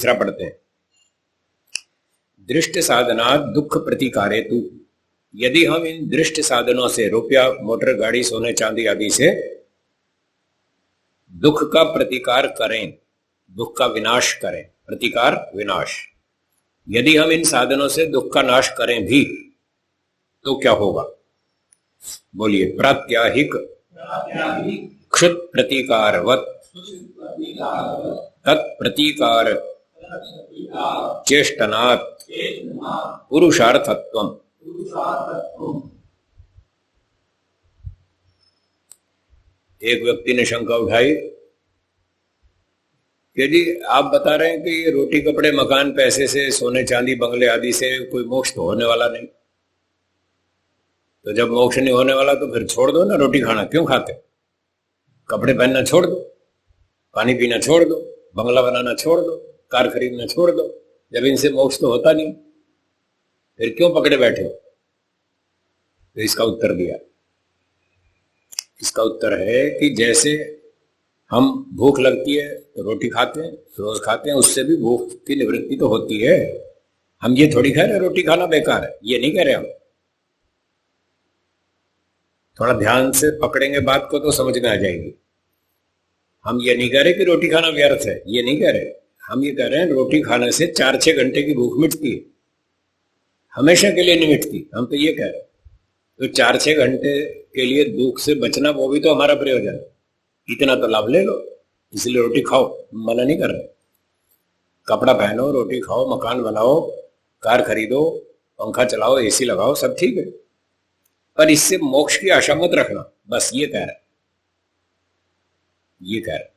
तीसरा पढ़ते हैं। दृष्ट साधनात् दुख प्रतिकारे तु, यदि हम इन दृष्ट साधनों से, रुपया, मोटर गाड़ी, सोने चांदी आदि से दुख का प्रतिकार करें, दुख का विनाश करें, प्रतिकार विनाश, यदि हम इन साधनों से दुख का नाश करें भी तो क्या होगा? बोलिए। प्रात्याहिक क्षुत प्रतिकारवत तत्प्रतिकार चेष्टनात् पुरुषार्थत्वम्। एक व्यक्ति ने शंका उठाई कि जी आप बता रहे हैं कि ये रोटी कपड़े मकान पैसे से, सोने चांदी बंगले आदि से कोई मोक्ष तो होने वाला नहीं, तो जब मोक्ष नहीं होने वाला तो फिर छोड़ दो ना रोटी खाना, क्यों खाते? कपड़े पहनना छोड़ दो, पानी पीना छोड़ दो, बंगला बनाना छोड़ दो, कार खरीदना छोड़ दो, जब इनसे मोक्ष तो होता नहीं, फिर क्यों पकड़े बैठे हो? तो इसका उत्तर दिया। इसका उत्तर है कि जैसे हम भूख लगती है तो रोटी खाते हैं, रोज खाते हैं, उससे भी भूख की निवृत्ति तो होती है। हम ये थोड़ी कह रहे रोटी खाना बेकार है, ये नहीं कह रहे हम। थोड़ा ध्यान से पकड़ेंगे बात को तो समझ में आ जाएगी। हम ये नहीं कह रहे कि रोटी खाना व्यर्थ है, ये नहीं कह रहे। हम ये कह रहे हैं रोटी खाने से 4-6 घंटे की भूख मिटती है, हमेशा के लिए नहीं मिटती। हम तो ये कह रहे हैं तो 4-6 घंटे के लिए दुख से बचना, वो भी तो हमारा प्रयोजन है। इतना तो लाभ ले लो, इसलिए रोटी खाओ, मना नहीं कर रहे। कपड़ा पहनो, रोटी खाओ, मकान बनाओ, कार खरीदो, पंखा चलाओ, एसी लगाओ, सब ठीक है, पर इससे मोक्ष की आशा मत रखना, बस ये कह रहे, ये कह रहे।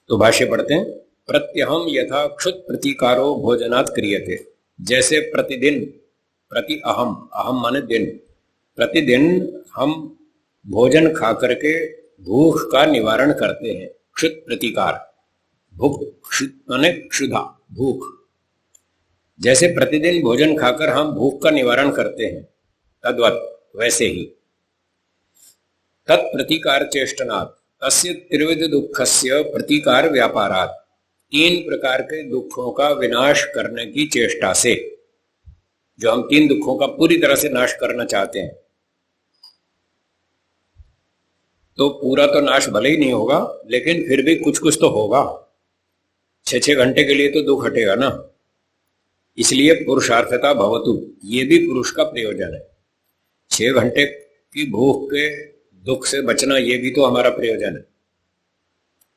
तो भाष्य पढ़ते हैं। प्रत्यहम यथा क्षुत प्रतिकारो भोजनात् क्रियते, जैसे प्रतिदिन, प्रति अहम, अहम माने दिन, प्रतिदिन हम भोजन खा करके भूख का निवारण करते हैं। क्षुत प्रतिकार, भूख, क्षुत माने क्षुधा, भूख। जैसे प्रतिदिन भोजन खाकर हम भूख का निवारण करते हैं, तद्वत् वैसे ही तत्प्रतिकार चेष्टनात् तस्य त्रिविध दुःखस्य प्रतिकार व्यापारात्, 3 प्रकार के दुखों का विनाश करने की चेष्टा से, जो हम 3 दुखों का पूरी तरह से नाश करना चाहते हैं, तो पूरा तो नाश भले ही नहीं होगा, लेकिन फिर भी कुछ कुछ तो होगा। 6-6 घंटे के लिए तो दुख हटेगा ना, इसलिए पुरुषार्थता भवतु, ये भी पुरुष का प्रयोजन है। 6 घंटे की भूख के दुख से बचना, ये भी तो हमारा प्रयोजन है।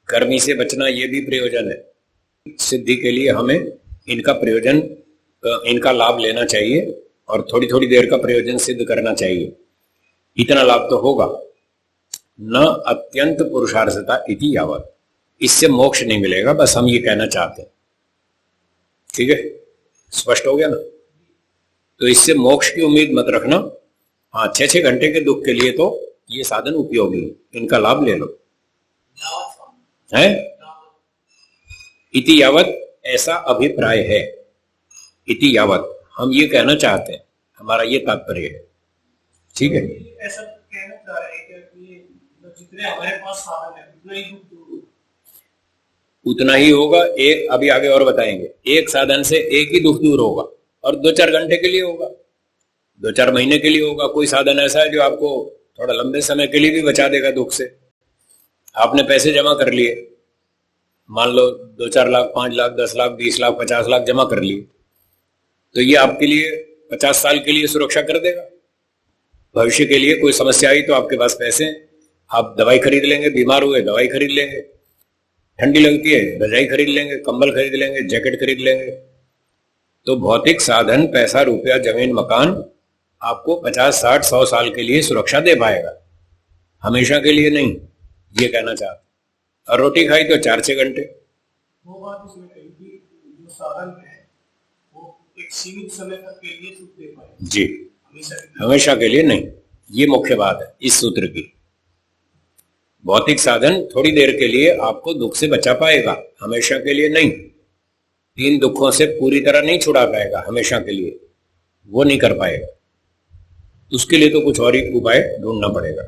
गर्मी से बचना, ये भी प्रयोजन है। सिद्धि के लिए हमें इनका प्रयोजन, इनका लाभ लेना चाहिए और थोड़ी थोड़ी देर का प्रयोजन सिद्ध करना चाहिए। इतना लाभ तो होगा। न अत्यंत पुरुषार्थता इति यावत्, इससे मोक्ष नहीं मिलेगा, बस हम ये कहना चाहते हैं। ठीक है, स्पष्ट हो गया ना? तो इससे मोक्ष की उम्मीद मत रखना। हाँ, 6-6 घंटे के दुख के लिए तो ये साधन उपयोगी है, इनका लाभ ले लो। है इति यावत्, ऐसा अभिप्राय है। इति यावत्, हम ये कहना चाहते हैं, हमारा ये तात्पर्य है। ठीक है, ऐसा कहना चाह रहे हैं कि जितने हमारे पास साधन है उतना ही उतना ही होगा। एक अभी आगे और बताएंगे, एक साधन से एक ही दुख दूर होगा और 2-4 घंटे के लिए होगा, 2-4 महीने के लिए होगा। कोई साधन ऐसा है जो आपको थोड़ा लंबे समय के लिए भी बचा देगा दुख से। आपने पैसे जमा कर लिए, मान लो 2-4 लाख, 5 लाख, 10 लाख, 20 लाख, 50 लाख जमा कर लिए, तो ये आपके लिए 50 साल के लिए सुरक्षा कर देगा। भविष्य के लिए कोई समस्या आई तो आपके पास पैसे हैं, आप दवाई खरीद लेंगे, बीमार हुए दवाई खरीद लेंगे, ठंडी लगती है रजाई खरीद लेंगे, कंबल खरीद लेंगे, जैकेट खरीद लेंगे। तो भौतिक साधन, पैसा, रुपया, जमीन, मकान आपको 50, 60, 100 साल के लिए सुरक्षा दे पाएगा, हमेशा के लिए नहीं, ये कहना चाहते। और रोटी खाई तो 4-6 घंटे। वो बात इसमें कही कि जो साधन है वो एक सीमित समय तक के लिए सुख दे पाए जी, हमेशा के लिए नहीं। ये मुख्य बात है इस सूत्र की। भौतिक साधन थोड़ी देर के लिए आपको दुख से बचा पाएगा, हमेशा के लिए नहीं। 3 दुखों से पूरी तरह नहीं छुड़ा पाएगा, हमेशा के लिए वो नहीं कर पाएगा। उसके लिए तो कुछ और ही उपाय ढूंढना पड़ेगा।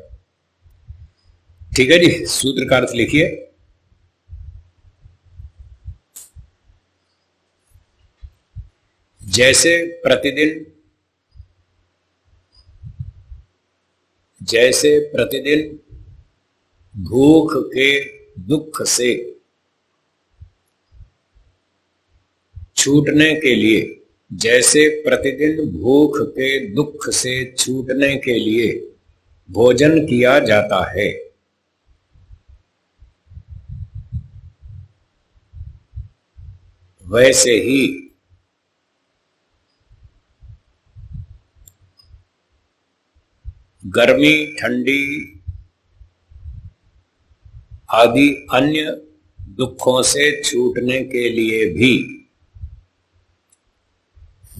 ठीक है जी, सूत्र का अर्थ लिखिए। जैसे प्रतिदिन भूख के दुख से छूटने के लिए, जैसे प्रतिदिन भूख के दुख से छूटने के लिए भोजन किया जाता है, वैसे ही गर्मी, ठंडी आदि अन्य दुखों से छूटने के लिए भी,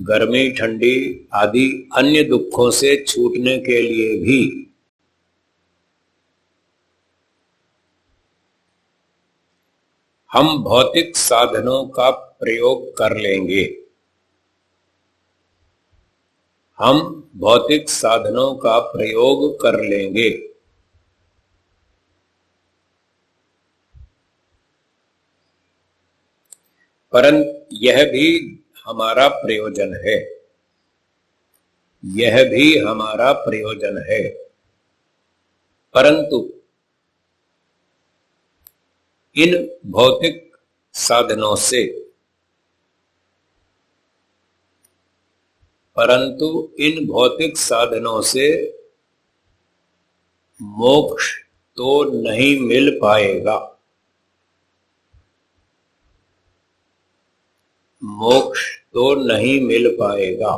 गर्मी, ठंडी आदि अन्य दुखों से छूटने के लिए भी हम भौतिक साधनों का प्रयोग कर लेंगे। हम भौतिक साधनों का प्रयोग कर लेंगे। परंतु यह भी हमारा प्रयोजन है, यह भी हमारा प्रयोजन है। परंतु इन भौतिक साधनों से, परंतु इन भौतिक साधनों से मोक्ष तो नहीं मिल पाएगा, मोक्ष तो नहीं मिल पाएगा।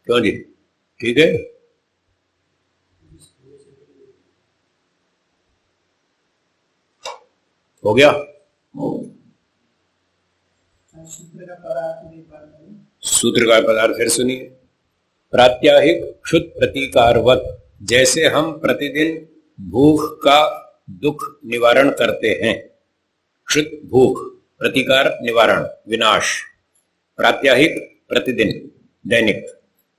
क्यों जी? ठीक है। हो गया। सूत्र का पदार्थ फिर सुनिए। प्रात्याहिक क्षुत प्रतीकारवत, जैसे हम प्रतिदिन भूख का दुख निवारण करते हैं। क्षुत भूख, प्रतिकार निवारण, विनाश। प्रात्याहिक प्रतिदिन, दैनिक,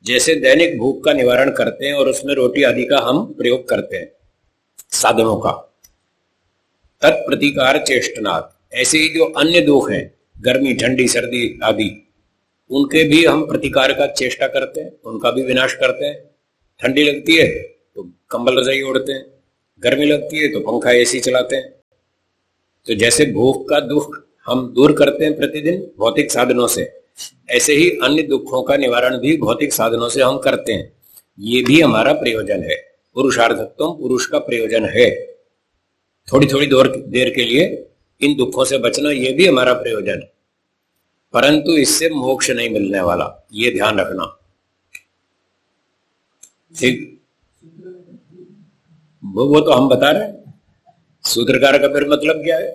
जैसे दैनिक भूख का निवारण करते हैं और उसमें रोटी आदि का हम प्रयोग करते हैं साधनों का। तत्प्रतिकार चेष्टनात्, ऐसे ही जो अन्य दुख हैं, गर्मी, ठंडी, सर्दी आदि, उनके भी हम प्रतिकार का चेष्टा करते हैं, उनका भी विनाश करते हैं। ठंडी लगती है तो कंबल रजाई ओढ़ते हैं, गर्मी लगती है तो पंखा एसी चलाते हैं। तो जैसे भूख का दुख हम दूर करते हैं प्रतिदिन भौतिक साधनों से, ऐसे ही अन्य दुखों का निवारण भी भौतिक साधनों से हम करते हैं। ये भी हमारा प्रयोजन है। पुरुषार्थत्व पुरुष का प्रयोजन है। थोड़ी थोड़ी देर के लिए इन दुखों से बचना, ये भी हमारा प्रयोजन है। परंतु इससे मोक्ष नहीं मिलने वाला, ये ध्यान रखना। ठीक, वो तो हम बता रहे हैं। सूत्रकार का फिर मतलब क्या है,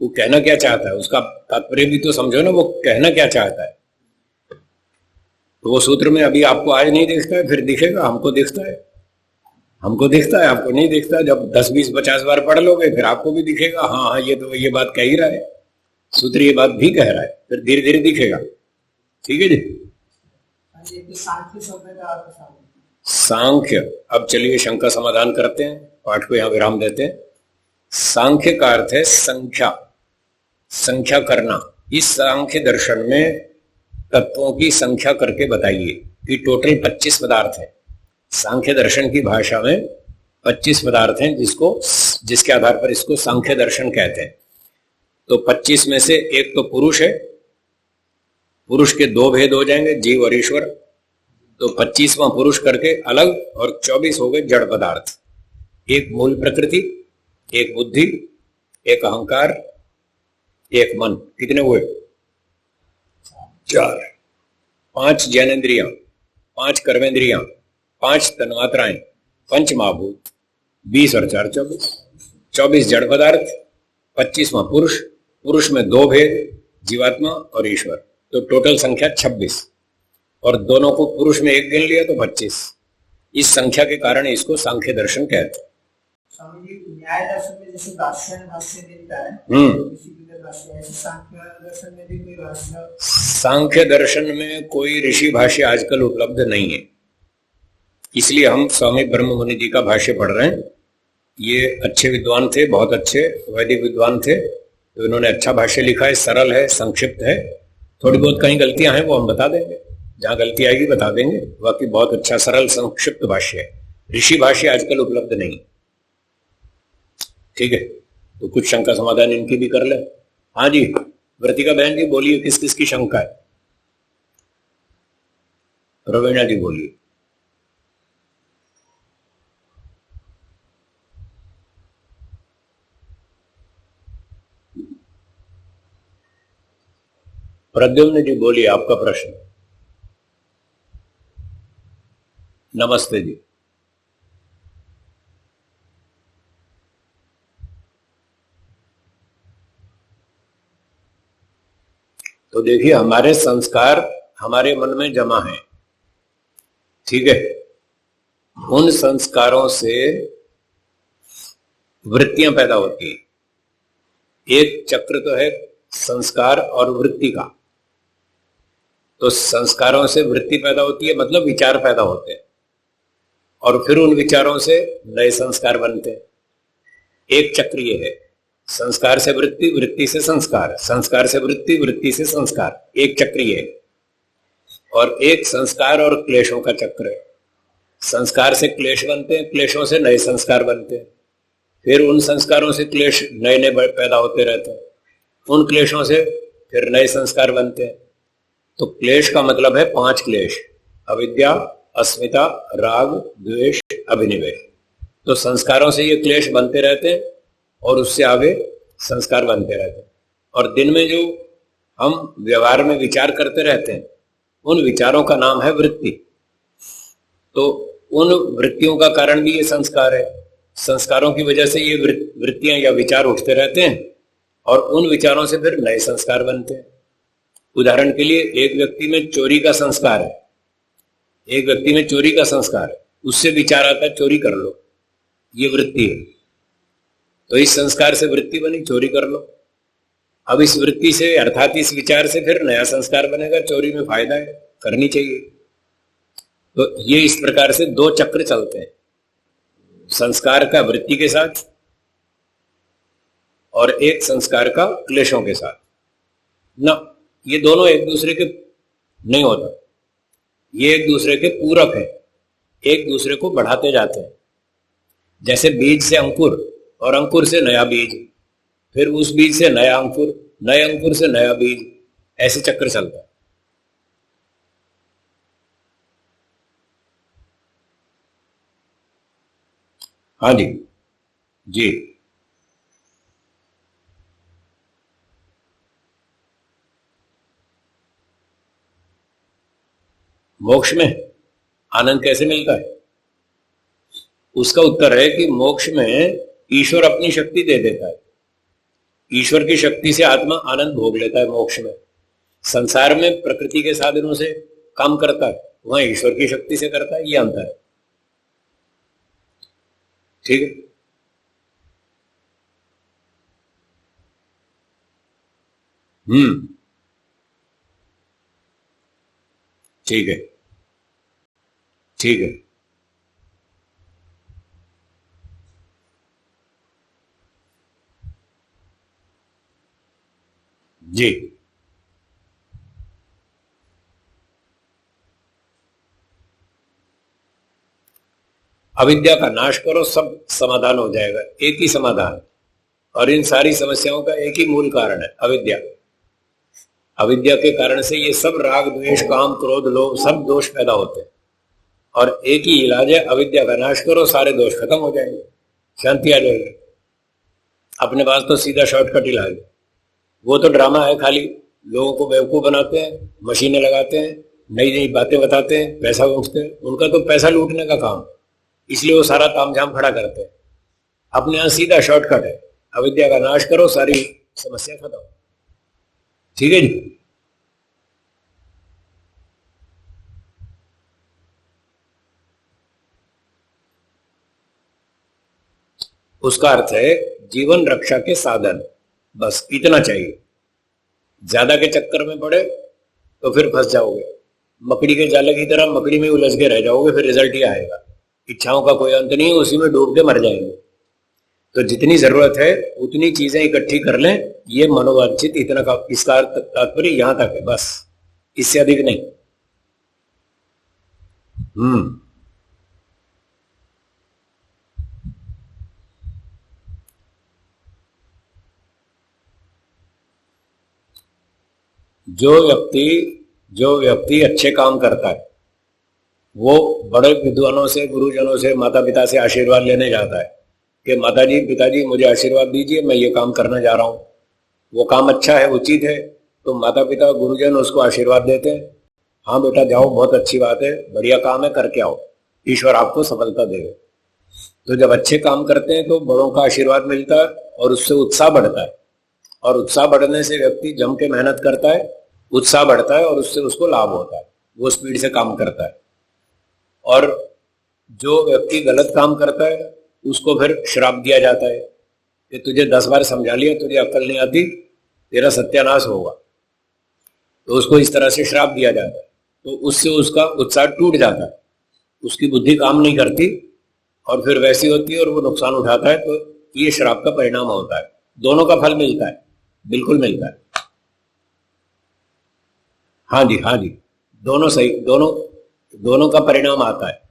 वो कहना क्या चाहता है, उसका तात्पर्य भी तो समझो ना, वो कहना क्या चाहता है। तो वो सूत्र में अभी आपको आज नहीं दिखता है, फिर दिखेगा। हमको दिखता है, हमको दिखता है, आपको नहीं दिखता। जब 10, 20, 50 बार पढ़ लोगे फिर आपको भी दिखेगा, हाँ हाँ ये तो ये बात कह ही रहा है, सूत्र ये बात भी कह रहा है, फिर धीरे धीरे दिखेगा। ठीक है जी। सांख्य, अब चलिए शंका समाधान करते हैं, पाठ को यहां विराम देते हैं। सांख्य का अर्थ है संख्या, संख्या करना। इस सांख्य दर्शन में तत्वों की संख्या करके बताइए कि टोटल 25 पदार्थ है। सांख्य दर्शन की भाषा में 25 पदार्थ हैं, जिसके आधार पर इसको सांख्य दर्शन कहते हैं। तो 25 में से एक तो पुरुष है, पुरुष के 2 भेद हो जाएंगे, जीव और ईश्वर। तो 25वां पुरुष करके अलग, और 24 हो गए जड़ पदार्थ। एक मूल प्रकृति, एक बुद्धि, एक अहंकार, एक मन। कितने हुए? 4। 5 ज्ञानेन्द्रियां, 5 कर्मेंद्रियां, 5 तन्मात्राएं, 5 महाभूत, 20 और 4 24। 24 जड़ पदार्थ, 25वां पुरुष, पुरुष में 2 भेद, जीवात्मा और ईश्वर। तो टोटल संख्या 26, और दोनों को पुरुष में 1 गिन लिया तो 25। इस संख्या के कारण इसको सांख्य दर्शन कहते हैं। न्याय दर्शन में जैसे दार्शनिक भाष्य मिलता है, सांख्य दर्शन में कोई ऋषि भाष्य आजकल उपलब्ध नहीं है। इसलिए हम स्वामी ब्रह्म मुनि जी का भाष्य पढ़ रहे हैं। ये अच्छे विद्वान थे, बहुत अच्छे वैदिक विद्वान थे, तो इन्होंने अच्छा भाष्य लिखा है, सरल है, संक्षिप्त है। थोड़ी बहुत कहीं गलतियां हैं वो हम बता देंगे, जहां गलती आएगी बता देंगे। बाकी बहुत अच्छा सरल संक्षिप्त भाष्य है। ऋषि भाष्य आजकल उपलब्ध नहीं। ठीक है, तो कुछ शंका समाधान इनकी भी कर ले। हाँ जी, व्रतिका बहन जी बोलिए, किस किस की शंका है? रवीना जी बोलिए। प्रद्युम्न जी बोलिए, आपका प्रश्न। नमस्ते जी। तो देखिए, हमारे संस्कार हमारे मन में जमा है, ठीक है। उन संस्कारों से वृत्तियां पैदा होती है। एक चक्र तो है संस्कार और वृत्ति का। तो संस्कारों से वृत्ति पैदा होती है, मतलब विचार पैदा होते हैं, और फिर उन विचारों से नए संस्कार बनते हैं। एक चक्र ये है, संस्कार से वृत्ति, वृत्ति से संस्कार, संस्कार से वृत्ति, वृत्ति से संस्कार, एक चक्र ये है। और एक संस्कार और क्लेशों का चक्र है। संस्कार से क्लेश बनते हैं, क्लेशों से नए संस्कार बनते हैं, फिर उन संस्कारों से क्लेश नए नए पैदा होते रहते हैं, उन क्लेशों से फिर नए संस्कार बनते हैं। तो क्लेश का मतलब है 5 क्लेश: अविद्या, अस्मिता, राग, द्वेष, अभिनिवेश। तो संस्कारों से ये क्लेश बनते रहते हैं और उससे आगे संस्कार बनते रहते हैं। और दिन में जो हम व्यवहार में विचार करते रहते हैं, उन विचारों का नाम है वृत्ति। तो उन वृत्तियों का कारण भी ये संस्कार है। संस्कारों की वजह से ये वृत्तियां या विचार उठते रहते हैं, और उन विचारों से फिर नए संस्कार बनते हैं। उदाहरण के लिए, एक व्यक्ति में चोरी का संस्कार है, एक व्यक्ति में चोरी का संस्कार है, उससे विचार आता है चोरी कर लो, ये वृत्ति है। तो इस संस्कार से वृत्ति बनी, चोरी कर लो। अब इस वृत्ति से, अर्थात इस विचार से फिर नया संस्कार बनेगा, चोरी में फायदा है, करनी चाहिए। तो ये इस प्रकार से 2 चक्र चलते हैं, संस्कार का वृत्ति के साथ और एक संस्कार का क्लेशों के साथ ना। ये दोनों एक दूसरे के नहीं होता, ये एक दूसरे के पूरक है, एक दूसरे को बढ़ाते जाते हैं। जैसे बीज से अंकुर, और अंकुर से नया बीज, फिर उस बीज से नया अंकुर, नए अंकुर से नया बीज, ऐसे चक्र चलता है। हाँ जी जी। मोक्ष में आनंद कैसे मिलता है? उसका उत्तर है कि मोक्ष में ईश्वर अपनी शक्ति दे देता है। ईश्वर की शक्ति से आत्मा आनंद भोग लेता है मोक्ष में। संसार में प्रकृति के साधनों से काम करता है, वहां ईश्वर की शक्ति से करता है, ये अंतर है। ठीक है। ठीक है, ठीक है। जी। अविद्या का नाश करो, सब समाधान हो जाएगा। एक ही समाधान, और इन सारी समस्याओं का एक ही मूल कारण है, अविद्या। अविद्या के कारण से ये सब राग, द्वेष, काम, क्रोध, लोभ, सब दोष पैदा होते हैं। और एक ही इलाज है, अविद्या का नाश करो, सारे दोष खत्म हो जाएंगे, शांति आ जाएगी। अपने पास तो सीधा शॉर्टकट इलाज है। वो तो ड्रामा है, खाली लोगों को बेवकूफ बनाते हैं, मशीनें लगाते हैं, नई नई बातें बताते हैं, पैसा उठते हैं। उनका तो पैसा लूटने का काम, इसलिए वो सारा तामझाम खड़ा करते हैं। अपने यहां सीधा शॉर्टकट है, अविद्या का नाश करो, सारी समस्या खत्म। ठीक है जी। उसका अर्थ है जीवन रक्षा के साधन, बस इतना चाहिए। ज्यादा के चक्कर में पड़े तो फिर फंस जाओगे, मकड़ी के जाले की तरह मकड़ी में उलझ के रह जाओगे, फिर रिजल्ट ही आएगा। इच्छाओं का कोई अंत नहीं है, उसी में डूब के मर जाएंगे। तो जितनी जरूरत है उतनी चीजें इकट्ठी कर लें, ये मनोवांछित इतना का, इसका तात्पर्य यहां तक है, बस इससे अधिक नहीं। जो व्यक्ति अच्छे काम करता है वो बड़े विद्वानों से, गुरुजनों से, माता पिता से आशीर्वाद लेने जाता है कि माताजी पिताजी मुझे आशीर्वाद दीजिए, मैं ये काम करने जा रहा हूं। वो काम अच्छा है, उचित है, तो माता पिता गुरुजन उसको आशीर्वाद देते हैं, हाँ बेटा जाओ, बहुत अच्छी बात है, बढ़िया काम है, करके आओ, ईश्वर आपको सफलता देगा। तो जब अच्छे काम करते हैं तो बड़ों का आशीर्वाद मिलता है और उससे उत्साह बढ़ता है, और उत्साह बढ़ने से व्यक्ति जम के मेहनत करता है, उत्साह बढ़ता है और उससे उसको लाभ होता है, वो स्पीड से काम करता है। और जो व्यक्ति गलत काम करता है उसको फिर श्राप दिया जाता है कि तुझे 10 बार समझा लिया, तुझे अक्ल नहीं आती, तेरा सत्यानाश होगा। तो उसको इस तरह से श्राप दिया जाता है, तो उससे उसका उत्साह टूट जाता है, उसकी बुद्धि काम नहीं करती और फिर वैसी होती है और वो नुकसान उठाता है। तो ये श्राप का परिणाम होता है। दोनों का फल मिलता है, बिल्कुल मिलता है। हाँ जी, हाँ जी, दोनों सही, दोनों का परिणाम आता है।